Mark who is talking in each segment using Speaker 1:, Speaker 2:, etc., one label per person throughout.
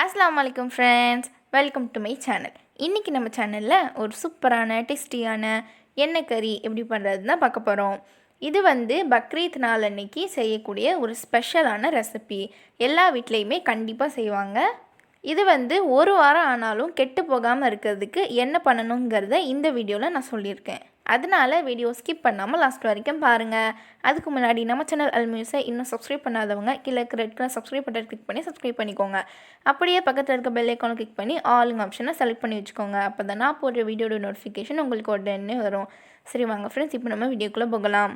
Speaker 1: Assalaamualaikum friends, welcome to my channel. இன்னைக்கு நம்ம சேனல்ல ஒரு சூப்பரான டேஸ்டியான எண்ணெய் கறி எப்படி பண்றதுன்னு பார்க்க போறோம். இது பக்ரீத் நாள் அன்னைக்கு செய்யக்கூடிய ஒரு ஸ்பெஷலான ரெசிபி. எல்லா வீட்லயுமே கண்டிப்பா செய்வாங்க. இது ஒரு வாரம் ஆனாலும் கெட்டு போகாம இருக்கிறதுக்கு என்ன பண்ணணும்ங்கறத இந்த வீடியோல நான் சொல்லியிருக்கேன். அதனால வீடியோ ஸ்கிப் பண்ணாமல் லாஸ்ட் வரைக்கும் பாருங்க. அதுக்கு முன்னாடி நம்ம சேனல் முயிஸை இன்னும் சப்ஸ்கிரைப் பண்ணாதவங்க கீழே red colour subscribe button click பண்ணி சப்ஸ்கிரைப் பண்ணிக்கோங்க. அப்படியே பக்கத்தில் இருக்க பெல் ஐகானை கிளிக் பண்ணி ஆல்ங்க ஆப்ஷனை செலக்ட் பண்ணி வச்சுக்கோங்க. அப்போ தான் நான் போடுற வீடியோட நோட்டிஃபிகேஷன் உங்களுக்கு உடனே வரும். சரி வாங்க ஃப்ரெண்ட்ஸ், இப்போ நம்ம வீடியோக்குள்ளே போகலாம்.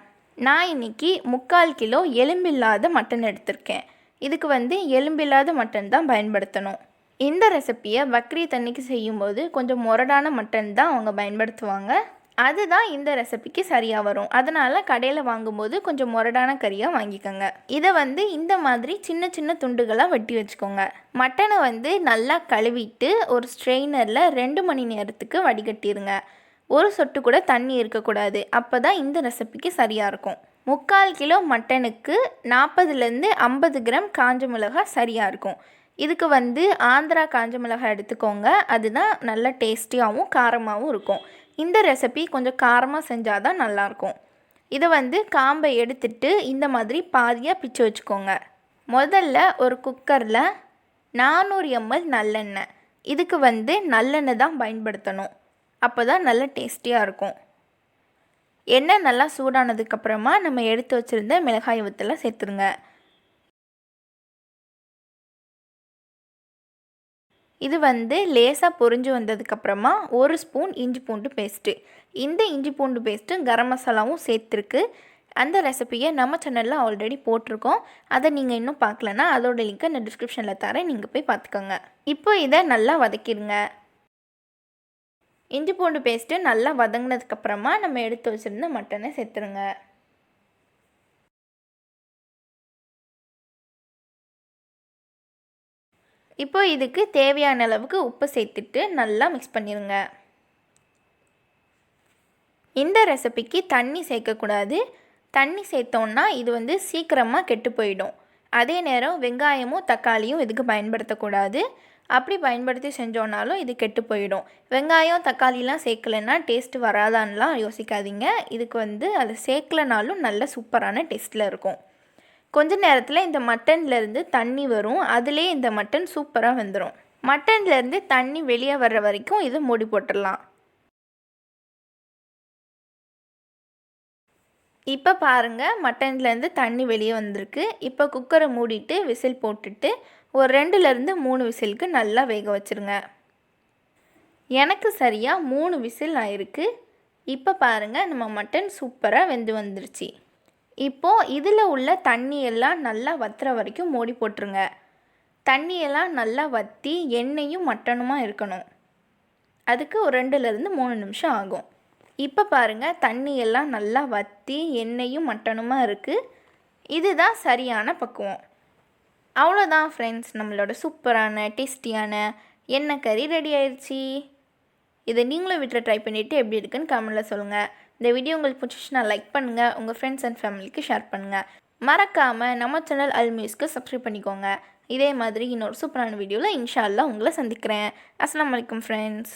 Speaker 1: நான் இன்றைக்கி 3/4 கிலோ எலும்பில்லாத மட்டன் எடுத்திருக்கேன். இதுக்கு எலும்பில்லாத மட்டன் தான் பயன்படுத்தணும். இந்த ரெசிப்பியை பக்ரீத் அன்னைக்கு செய்யும்போது கொஞ்சம் முரடான மட்டன் தான் அவங்க பயன்படுத்துவாங்க. அதுதான் இந்த ரெசிபிக்கு சரியாக வரும். அதனால் கடையில் வாங்கும்போது கொஞ்சம் முரடான கறியாக வாங்கிக்கோங்க. இதை இந்த மாதிரி சின்ன சின்ன துண்டுகளாக வெட்டி வச்சுக்கோங்க. மட்டனை நல்லா கழுவிட்டு ஒரு ஸ்ட்ரெயினரில் 2 மணி நேரத்துக்கு வடிகட்டிடுங்க. ஒரு சொட்டு கூட தண்ணி இருக்கக்கூடாது. அப்போ தான் இந்த ரெசிபிக்கு சரியாக இருக்கும். 3/4 கிலோ மட்டனுக்கு 40லேருந்து 50 கிராம் காஞ்ச மிளகாய் சரியாக இருக்கும். இதுக்கு ஆந்திரா காஞ்ச மிளகாய் எடுத்துக்கோங்க. அதுதான் நல்ல டேஸ்டியாகவும் காரமாகவும் இருக்கும். இந்த ரெசிபி கொஞ்சம் காரமாக செஞ்சால் தான் நல்லாயிருக்கும். இதை காம்பை எடுத்துட்டு இந்த மாதிரி பாதியாக பிச்சு வச்சுக்கோங்க. முதல்ல ஒரு குக்கரில் 400 ml நல்லெண்ணெய். இதுக்கு நல்லெண்ணெய் தான் பயன்படுத்தணும். அப்போ தான் நல்ல டேஸ்டியாக இருக்கும். எண்ணெய் நல்லா சூடானதுக்கப்புறமா நம்ம எடுத்து வச்சுருந்த மிளகாய் வத்தலை சேர்த்துருங்க. இது லேசாக பொரிஞ்சு வந்ததுக்கப்புறமா 1 ஸ்பூன் இஞ்சி பூண்டு பேஸ்ட்டு. இந்த இஞ்சி பூண்டு பேஸ்ட்டு கரம் மசாலாவும் சேர்த்துருக்கு. அந்த ரெசிபியை நம்ம சேனலில் ஆல்ரெடி போட்டிருக்கோம். அதை நீங்கள் இன்னும் பார்க்கலன்னா அதோட லிங்க்கை நான் டிஸ்கிரிப்ஷனில் தரேன், நீங்கள் போய் பார்த்துக்கோங்க. இப்போ இதை நல்லா வதக்கிடுங்க. இஞ்சி பூண்டு பேஸ்ட்டு நல்லா வதங்கினதுக்கப்புறமா நம்ம எடுத்து வச்சுருந்த மட்டனை சேர்த்துருங்க. இப்போ இதுக்கு தேவையான அளவுக்கு உப்பு சேர்த்துட்டு நல்லா மிக்ஸ் பண்ணிடுங்க. இந்த ரெசிபிக்கு தண்ணி சேர்க்கக்கூடாது. தண்ணி சேர்த்தோன்னா இது சீக்கிரமாக கெட்டு போயிடும். அதே நேரம் வெங்காயமும் தக்காளியும் இதுக்கு பயன்படுத்தக்கூடாது. அப்படி பயன்படுத்தி செஞ்சோன்னாலும் இது கெட்டு போயிடும். வெங்காயம் தக்காளிலாம் சேர்க்கலைன்னா டேஸ்ட்டு வராதான்லாம் யோசிக்காதீங்க. இதுக்கு அது சேர்க்கலனாலும் நல்ல சூப்பரான டேஸ்ட்டில் இருக்கும். கொஞ்ச நேரத்தில் இந்த மட்டன்லேருந்து தண்ணி வரும். அதுலேயே இந்த மட்டன் சூப்பராக வெந்துடும். மட்டன்லேருந்து தண்ணி வெளியே வர்ற வரைக்கும் இது மூடி போட்டுடலாம். இப்போ பாருங்கள், மட்டன்லேருந்து தண்ணி வெளியே வந்திருக்கு. இப்போ குக்கரை மூடிட்டு விசில் போட்டுட்டு ஒரு 2லேருந்து 3 விசிலுக்கு நல்லா வேக வச்சுருங்க. எனக்கு சரியாக 3 விசில் ஆயிருக்கு. இப்போ பாருங்கள், நம்ம மட்டன் சூப்பராக வெந்து வந்துருச்சு. இப்போது இதில் உள்ள தண்ணியெல்லாம் நல்லா வற்றுற வரைக்கும் மூடி போட்டுருங்க. தண்ணியெல்லாம் நல்லா வற்றி எண்ணெயும் மட்டனுமா இருக்கணும். அதுக்கு ஒரு 2லேருந்து 3 நிமிஷம் ஆகும். இப்போ பாருங்கள், தண்ணியெல்லாம் நல்லா வற்றி எண்ணெயும் மட்டனுமா இருக்குது. இதுதான் சரியான பக்குவம். அவ்வளோதான் ஃப்ரெண்ட்ஸ், நம்மளோட சூப்பரான டேஸ்டியான எண்ணெய் கறி ரெடி ஆயிடுச்சு. இதை நீங்களும் வீட்டில் ட்ரை பண்ணிவிட்டு எப்படி இருக்குன்னு கமெண்ட்டில் சொல்லுங்கள். இந்த வீடியோ உங்களுக்கு பிடிச்சிச்சுன்னா லைக் பண்ணுங்கள், உங்கள் ஃப்ரெண்ட்ஸ் அண்ட் ஃபேமிலிக்கு ஷேர் பண்ணுங்கள். மறக்காமல் நம்ம சேனல் முயிஸ்க்கு சப்ஸ்கிரைப் பண்ணிக்கோங்க. இதே மாதிரி இன்னொரு சூப்பரான வீடியோவில் இன்ஷா அல்லாஹ் உங்களை சந்திக்கிறேன். அஸ்ஸலாமு அலைக்கும் ஃப்ரெண்ட்ஸ்.